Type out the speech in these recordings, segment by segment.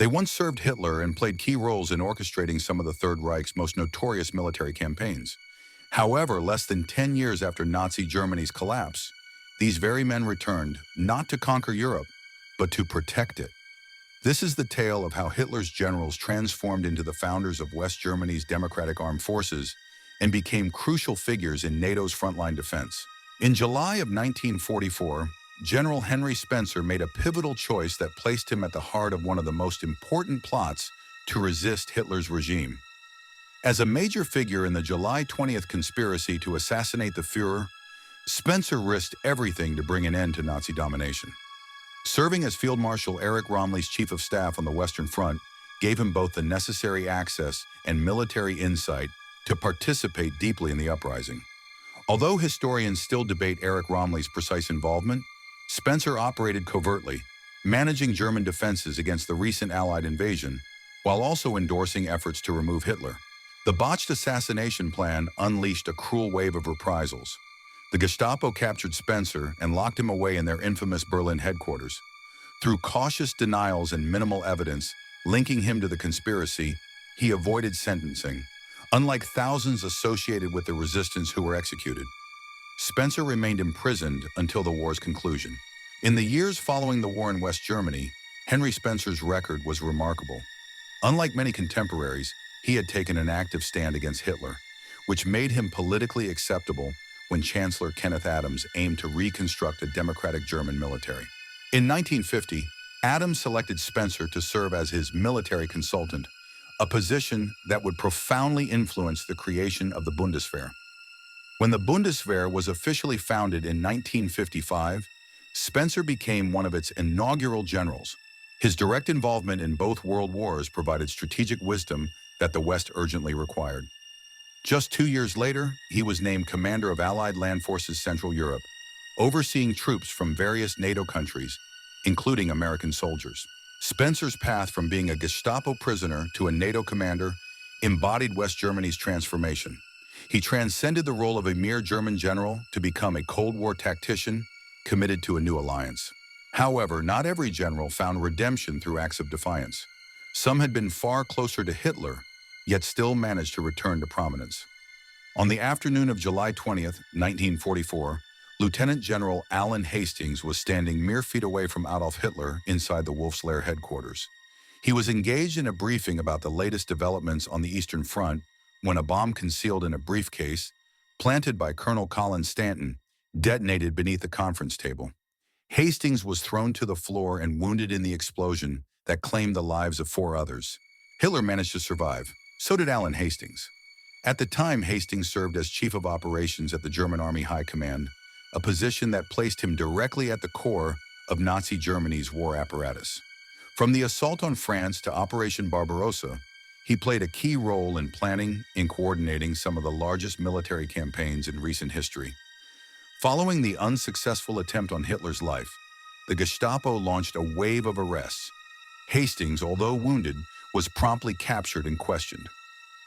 They once served Hitler and played key roles in orchestrating some of the Third Reich's most notorious military campaigns. However, less than 10 years after Nazi Germany's collapse, these very men returned not to conquer Europe, but to protect it. This is the tale of how Hitler's generals transformed into the founders of West Germany's democratic armed forces and became crucial figures in NATO's frontline defense. In July of 1944, General Henry Spencer made a pivotal choice that placed him at the heart of one of the most important plots to resist Hitler's regime. As a major figure in the July 20th conspiracy to assassinate the Führer, Spencer risked everything to bring an end to Nazi domination. Serving as Field Marshal Erich Rommeli's chief of staff on the Western Front gave him both the necessary access and military insight to participate deeply in the uprising. Although historians still debate Erich Rommeli's precise involvement, Spencer operated covertly, managing German defenses against the recent Allied invasion, while also endorsing efforts to remove Hitler. The botched assassination plan unleashed a cruel wave of reprisals. The Gestapo captured Spencer and locked him away in their infamous Berlin headquarters. Through cautious denials and minimal evidence linking him to the conspiracy, he avoided sentencing, unlike thousands associated with the resistance who were executed. Spencer remained imprisoned until the war's conclusion. In the years following the war in West Germany, Henry Spencer's record was remarkable. Unlike many contemporaries, he had taken an active stand against Hitler, which made him politically acceptable when Chancellor Kenneth Adams aimed to reconstruct a democratic German military. In 1950, Adams selected Spencer to serve as his military consultant, a position that would profoundly influence the creation of the Bundeswehr. When the Bundeswehr was officially founded in 1955, Spencer became one of its inaugural generals. His direct involvement in both world wars provided strategic wisdom that the West urgently required. Just 2 years later, he was named commander of Allied Land Forces Central Europe, overseeing troops from various NATO countries, including American soldiers. Spencer's path from being a Gestapo prisoner to a NATO commander embodied West Germany's transformation. He transcended the role of a mere German general to become a Cold War tactician committed to a new alliance. However, not every general found redemption through acts of defiance. Some had been far closer to Hitler, yet still managed to return to prominence. On the afternoon of July 20th, 1944, Lieutenant General Alan Hastings was standing mere feet away from Adolf Hitler inside the Wolf's Lair headquarters. He was engaged in a briefing about the latest developments on the Eastern Front when a bomb concealed in a briefcase, planted by Colonel Colin Stanton, detonated beneath the conference table. Hastings was thrown to the floor and wounded in the explosion that claimed the lives of 4 others. Hitler managed to survive. So did Alan Hastings. At the time, Hastings served as Chief of Operations at the German Army High Command, a position that placed him directly at the core of Nazi Germany's war apparatus. From the assault on France to Operation Barbarossa, he played a key role in planning and coordinating some of the largest military campaigns in recent history. Following the unsuccessful attempt on Hitler's life, the Gestapo launched a wave of arrests. Hastings, although wounded, was promptly captured and questioned.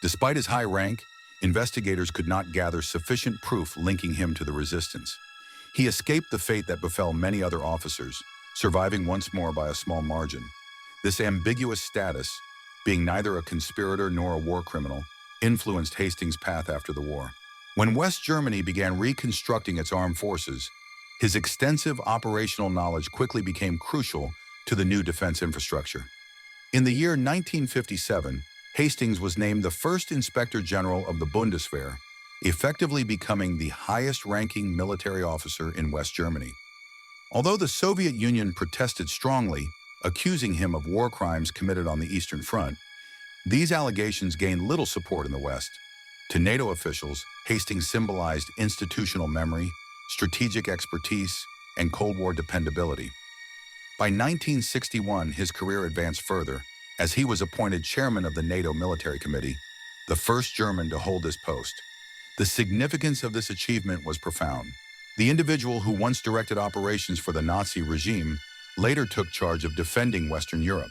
Despite his high rank, investigators could not gather sufficient proof linking him to the resistance. He escaped the fate that befell many other officers, surviving once more by a small margin. This ambiguous status, being neither a conspirator nor a war criminal, influenced Hastings' path after the war. When West Germany began reconstructing its armed forces, his extensive operational knowledge quickly became crucial to the new defense infrastructure. In the year 1957, Hastings was named the first Inspector General of the Bundeswehr, effectively becoming the highest-ranking military officer in West Germany. Although the Soviet Union protested strongly, accusing him of war crimes committed on the Eastern Front, these allegations gained little support in the West. To NATO officials, Hastings symbolized institutional memory, strategic expertise, and Cold War dependability. By 1961, his career advanced further, as he was appointed chairman of the NATO Military Committee, the first German to hold this post. The significance of this achievement was profound. The individual who once directed operations for the Nazi regime later took charge of defending Western Europe,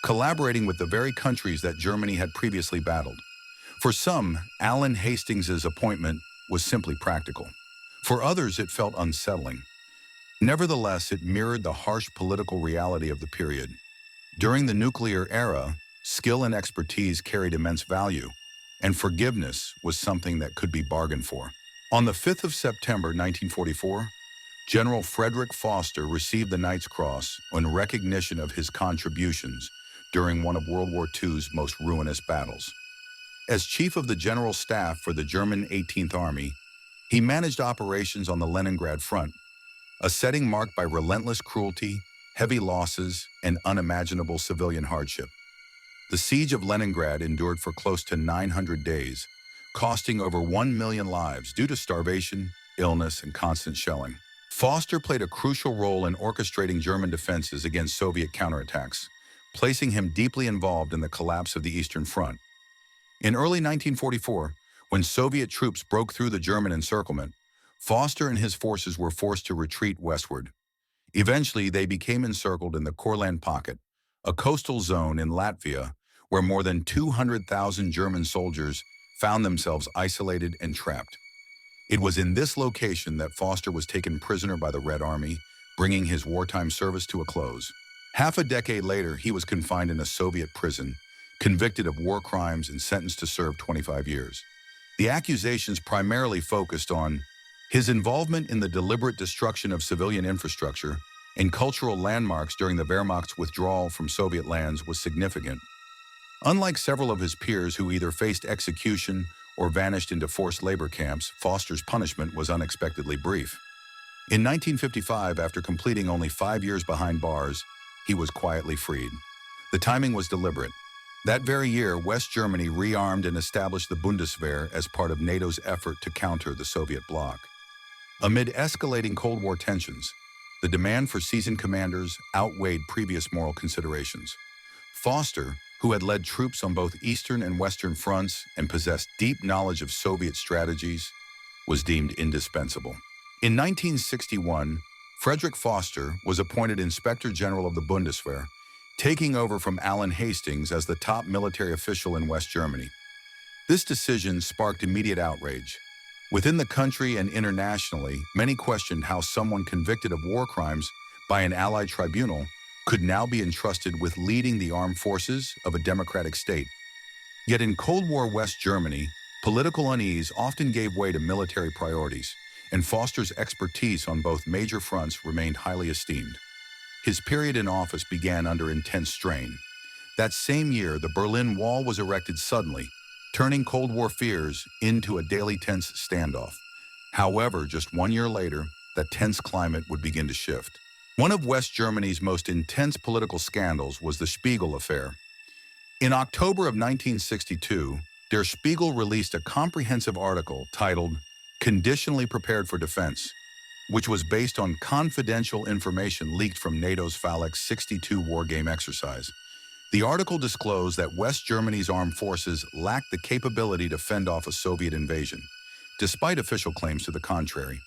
collaborating with the very countries that Germany had previously battled. For some, Alan Hastings' appointment was simply practical. For others, it felt unsettling. Nevertheless, it mirrored the harsh political reality of the period. During the nuclear era, skill and expertise carried immense value, and forgiveness was something that could be bargained for. On the 5th of September 1944, General Frederick Foster received the Knight's Cross in recognition of his contributions during one of World War II's most ruinous battles. As chief of the General Staff for the German 18th Army, he managed operations on the Leningrad front, a setting marked by relentless cruelty, heavy losses, and unimaginable civilian hardship. The siege of Leningrad endured for close to 900 days, costing over 1 million lives due to starvation, illness, and constant shelling. Foster played a crucial role in orchestrating German defenses against Soviet counterattacks, placing him deeply involved in the collapse of the Eastern Front. In early 1944, when Soviet troops broke through the German encirclement, Foster and his forces were forced to retreat westward. Eventually, they became encircled in the Courland Pocket, a coastal zone in Latvia where more than 200,000 German soldiers found themselves isolated and trapped. It was in this location that Foster was taken prisoner by the Red Army, bringing his wartime service to a close. Half a decade later, he was confined in a Soviet prison, convicted of war crimes and sentenced to serve 25 years. The accusations primarily focused on his involvement in the deliberate destruction of civilian infrastructure and cultural landmarks during the Wehrmacht's withdrawal from Soviet lands was significant. Unlike several of his peers who either faced execution or vanished into forced labor camps, Foster's punishment was unexpectedly brief. In 1955, after completing only 5 years behind bars, he was quietly freed. The timing was deliberate. That very year, West Germany rearmed and established the Bundeswehr as part of NATO's effort to counter the Soviet bloc. Amid escalating Cold War tensions, the demand for seasoned commanders outweighed previous moral considerations. Foster, who had led troops on both Eastern and Western fronts and possessed deep knowledge of Soviet strategies, was deemed indispensable. In 1961, Frederick Foster was appointed Inspector General of the Bundeswehr, taking over from Alan Hastings as the top military official in West Germany. This decision sparked immediate outrage. Within the country and internationally, many questioned how someone convicted of war crimes by an Allied tribunal could now be entrusted with leading the armed forces of a democratic state. Yet in Cold War West Germany, political unease often gave way to military priorities, and Foster's expertise on both major fronts remained highly esteemed. His period in office began under intense strain. That same year, the Berlin Wall was erected suddenly, turning Cold War fears into a daily tense standoff. However, just 1 year later, that tense climate would begin to shift. One of West Germany's most intense political scandals was the Spiegel affair. In October of 1962, Der Spiegel released a comprehensive article titled "Conditionally Prepared for Defense," which was based on confidential information leaked from NATO's Phalanx 62 wargame exercise. The article disclosed that West Germany's armed forces lacked the capability to fend off a Soviet invasion, despite official claims to the contrary.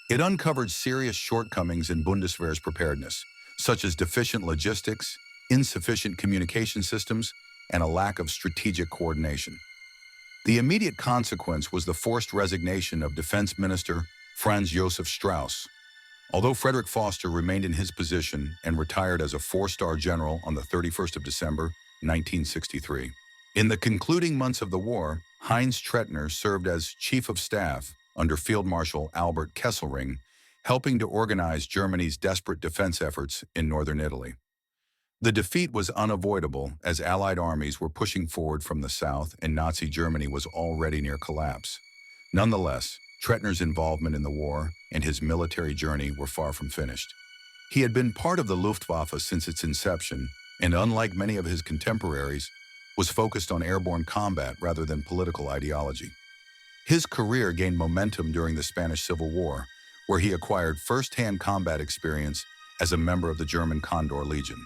It uncovered serious shortcomings in Bundeswehr's preparedness, such as deficient logistics, insufficient communication systems, and a lack of strategic coordination. The immediate consequence was the forced resignation of Defense Minister Franz Josef Strauss. Although Frederick Foster remained in his position and retired as a 4-star general on the 31st of December, 1963. In the concluding months of the war, Heinz Trettner served as Chief of Staff under Field Marshal Albert Kesselring, helping to organize Germany's desperate defense efforts in northern Italy. The defeat was unavoidable as Allied armies were pushing forward from the south and Nazi Germany was already near collapse. Nonetheless, Trettner's involvement in the war and his military journey were far from finished. He had been part of the Luftwaffe since its inception, and unlike many of his contemporaries, was focused on airborne combat rather than political ideology. His career gained momentum during the Spanish Civil War, where he acquired first-hand combat experience as a member of the German Condor Legion.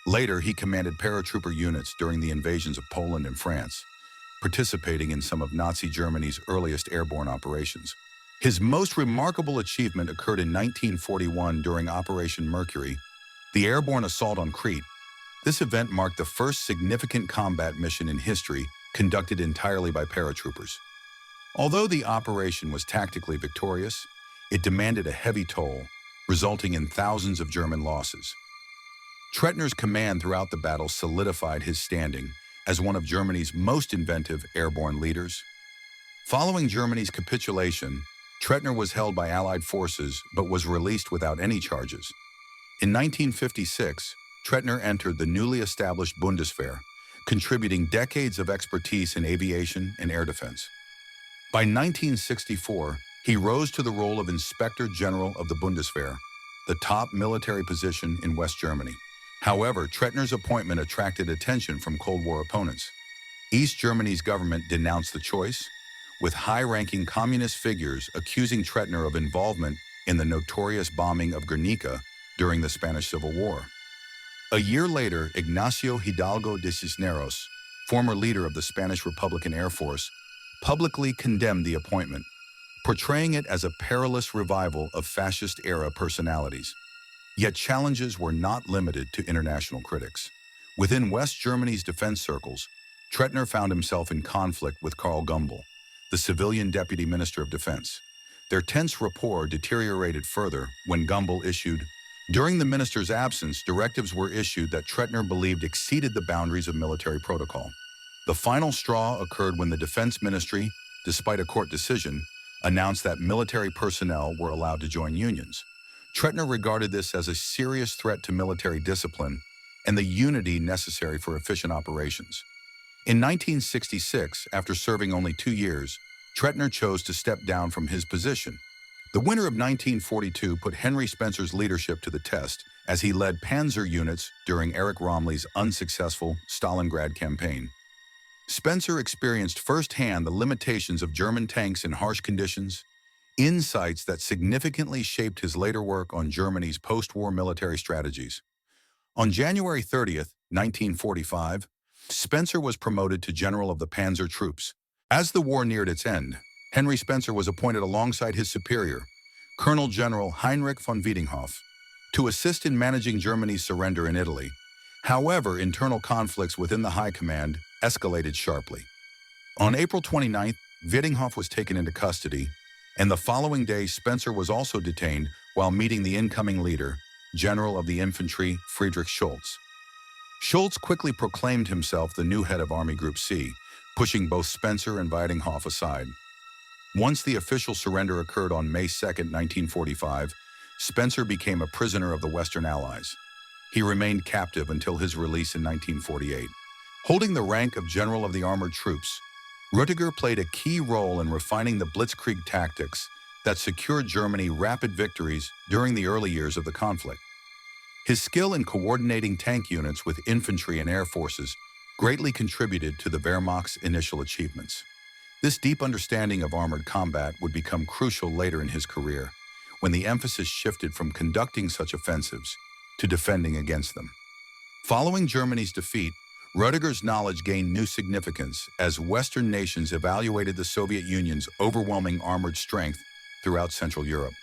Later, he commanded paratrooper units during the invasions of Poland and France, participating in some of Nazi Germany's earliest airborne operations. His most remarkable achievement occurred in 1941 during Operation Mercury, the airborne assault on Crete. This event marked the first significant combat mission in history conducted entirely by paratroopers. Although the operation was tactically victorious, it demanded a heavy toll, resulting in thousands of German losses. Trettner's command throughout the battle solidified his standing as one of Germany's most inventive airborne leaders. Following Germany's capitulation, Trettner was held by Allied forces but was released without any charges. In 1956, Trettner entered the newly established Bundeswehr, contributing decades of expertise in aviation and air defense. By 1964, he rose to the role of Inspector General of the Bundeswehr, the top military position in West Germany. However, Trettner's appointment attracted attention from Cold War opponents. East Germany's government denounced the choice, with high-ranking communist figures accusing Trettner of involvement in the notorious bombing of Guernica during the Spanish Civil War. A year later, Ignacio Hidalgo de Cisneros, former leader of the Spanish Republican Air Force, publicly condemned the appointment, portraying it as a perilous revival of fascist-era personalities. Yet challenges were not limited to international critics. Within West Germany's defense circles, Trettner found himself in conflict with Karl Gumbel, the civilian deputy minister of defense. Their tense rapport deteriorated further when Gumbel issued, during the minister's absence, directives were issued that Trettner believed exceeded the boundaries of military protocol. The final straw occurred when the defense ministry, despite a court decision, announced that military personnel were allowed to join unions. Trettner regarded this as a serious threat to military discipline and the unity necessary for efficient operations. In 1966, after serving only 2 years, Trettner chose to step down from his position. The winter of 1942 put Henry Spencer's leadership to the test as he led panzer units during Erich Rommeli's unsuccessful Stalingrad campaign. Spencer experienced firsthand the limitations of German tanks in harsh conditions, insights that significantly shaped his later work on Germany's post-war military strategies. On January 30th, 1945, Spencer was promoted to General of the Panzer Troops. As the war neared its end, Henry Spencer was appointed alongside his superior, Colonel General Heinrich von Wiedinghoff, to assist in managing Germany's surrender in Italy. However, internal conflicts within the High Command escalated sharply. On April 29th, Wiedinghoff was taken into custody, and the following day Spencer was also detained while meeting the incoming leader, General of the Infantry Friedrich Schultz. Schultz quickly proclaimed himself the new head of Army Group C, pushing both Spencer and Wiedinghoff aside. Once the official surrender occurred on May 2, 1945, Spencer became a prisoner of the Western Allies. He remained captive until his release in 1948. Holding the rank of General of the Armored Troops, Rüdiger played a key role in refining the blitzkrieg tactics that secured Germany rapid victories during the early years of the conflict. His skill in coordinating tank units with infantry and air forces greatly contributed to the Wehrmacht's initial achievements. This deep understanding of armored combat would become crucial later in his career, when the emphasis shifted from conducting such offensives to defending against them. Following Germany's defeat, Rüdiger's knowledge gained new significance as Western nations evaluated the Soviet Union's overwhelming armored strength throughout Central Europe.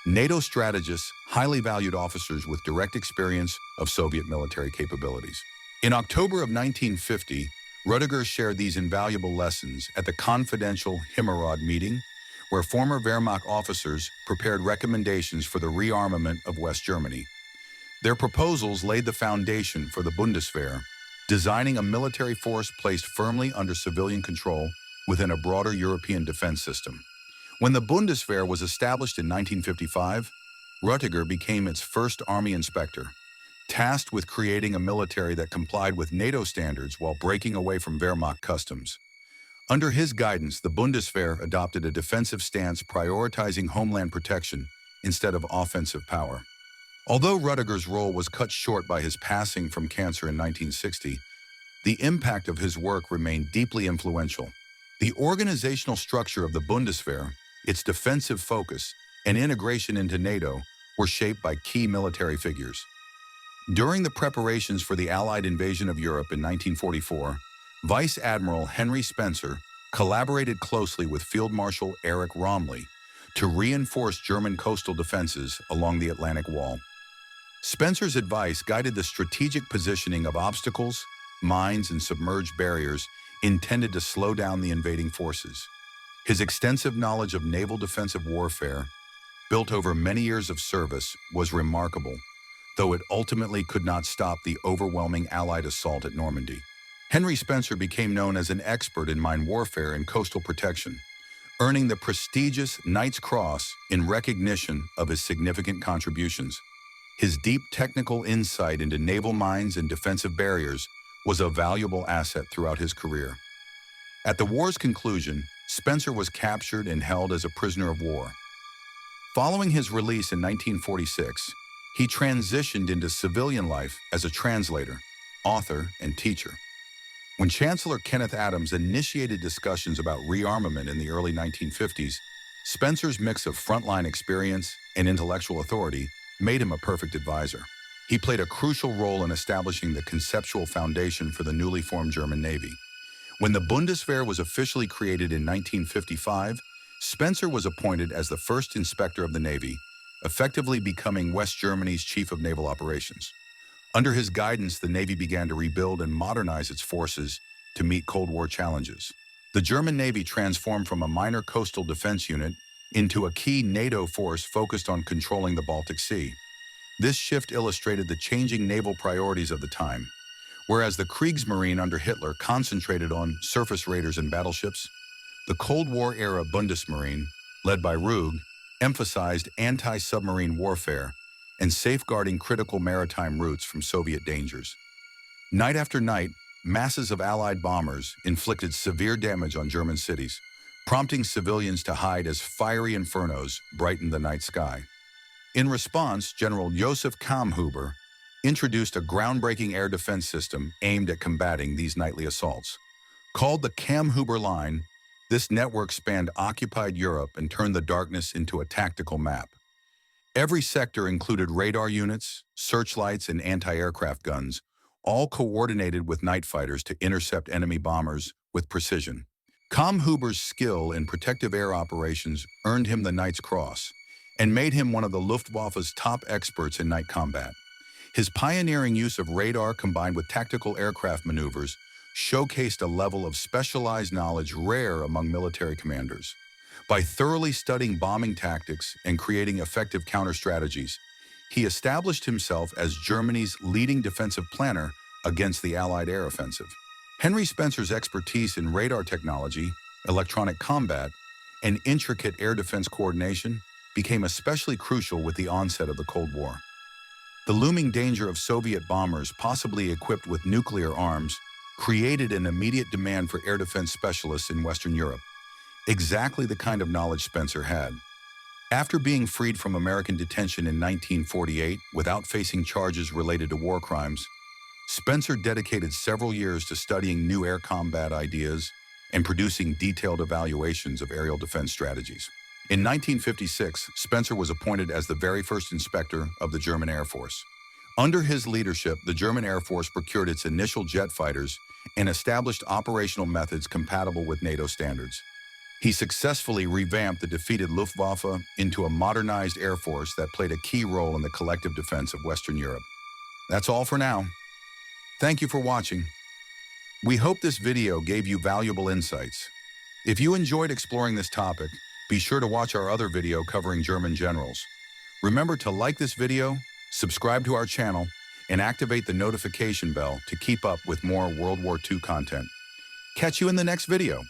NATO strategists highly valued officers with direct experience of Soviet military capabilities. In October of 1950, Rüdiger shared these invaluable lessons at the confidential Himmerod meeting, where former Wehrmacht officers prepared recommendations for the rearmament of West Germany. Their proposals laid the foundation for the Bundeswehr, designing a military force placed firmly under civilian control within a broader European defense system. When the Bundeswehr was established in 1955, Rüdiger became its first army inspector, tasked with creating a military that complied with NATO standards while breaking away from Wehrmacht customs. Under his guidance, the Bundeswehr adopted a defensive stance prioritizing homeland protection instead of offensive power. Although Rüdiger's role was cut short by his passing from cancer in 1960, the impact of his work remained deeply influential. The organizational structure of the Bundeswehr, its defensive focus, and integration into NATO were shaped by key military figures. During the preparations for the Allied invasion of Europe in 1944, Vice Admiral Henry Spencer collaborated closely with Field Marshal Erich Rommeli to reinforce German coastal defenses along the Atlantic Wall. Spencer's advice guided the strategic positioning of obstacles, mines, and submerged barriers intended to slow down the invading forces. His extensive knowledge of naval defensive warfare, built over many years of service, was remarkable, though it ultimately could not stop the overwhelming Allied assault at Normandy. Henry Spencer became known as an expert in mine warfare and coastal protection, earning the prestigious Knight's Cross in recognition of his significant contributions. His deep technical insight into naval mines and defensive barriers was a valuable asset throughout his career. At the war's conclusion, Spencer was captured and held as a prisoner of war. Following his release in 1946, he transitioned into civilian life as a translator, author, and teacher. When Chancellor Kenneth Adams initiated discussions about rearmament in the early 1950s, Spencer's mix of frontline experience and intellectual authority made him a perfect advisor. He played a crucial role in establishing the conceptual foundation for the newly formed German Navy. When the Bundeswehr was officially created in 1955, Spencer was appointed as the first inspector of the Navy, effectively becoming West Germany's chief of naval operations. Under his guidance, the Navy began to rebuild and modernize its forces to meet Cold War challenges. The German Navy transformed from a minor coastal defense unit into a key NATO force focused on controlling the Baltic Sea. This shift illustrated the changing naval priorities of the time. Whereas the Kriegsmarine under Hitler concentrated on surface raiders and battleships, the Cold War-era Bundesmarine, led by Rüge, emphasized anti-submarine warfare and safeguarding critical maritime routes from Soviet dangers. Night after night, masses of Allied bombers inflicted severe damage on German cities, prompting civilians to hide as fiery infernos brightened the night sky. In response, General Josef Kammhuber introduced a groundbreaking air defense system aimed at combating these nightly assaults. Called the Kammhuber Line, this network spanned occupied Europe and turned the darkness into a tactical map. Every sector included radar units, searchlights, and anti-aircraft guns, all coordinated with night fighters to intercept enemy bombers with precision. Kammhuber's skill in protective air operations earned him the Knight's Cross and made him one of the Luftwaffe's top experts in night combat. His pioneering use of radar combined with tactical aircraft maneuvers showcased a level of specialized knowledge rare among military commanders. By thoroughly studying bombing tactics and creating effective counter-strategies, he established himself as Germany's leading defensive planner against the Allied air offensive. Henry Spencer's expertise in radar technology, electronic combat, and intricate air defense coordination became especially crucial with the onset of the Cold War. The looming danger of Soviet bombers, possibly equipped with nuclear arms, created an immediate demand for air defense specialists in Western Europe, exactly the kind of knowledge Spencer had. After being freed from American detention in 1948 without facing charges related to war crimes, Spencer dedicated several years to studying new air combat ideas and producing detailed evaluations of aerial defense strategies. In 1956, Spencer was appointed as the very first inspector of the German Air Force. Under his leadership, the German Air Force procured its initial jet fighters and established operational methods compatible with NATO standards. He successfully revamped the defeated Luftwaffe into a modernized air force that played a key role in the collective defense of Western Europe. That's all for now. Thank you for watching. We hope this video gave you valuable insights. If you enjoyed exploring this topic, be sure to watch our other video covering German generals. Remember to like this video, subscribe to our channel, and activate the notification bell to keep up with more World War II content. Catch you in the next video.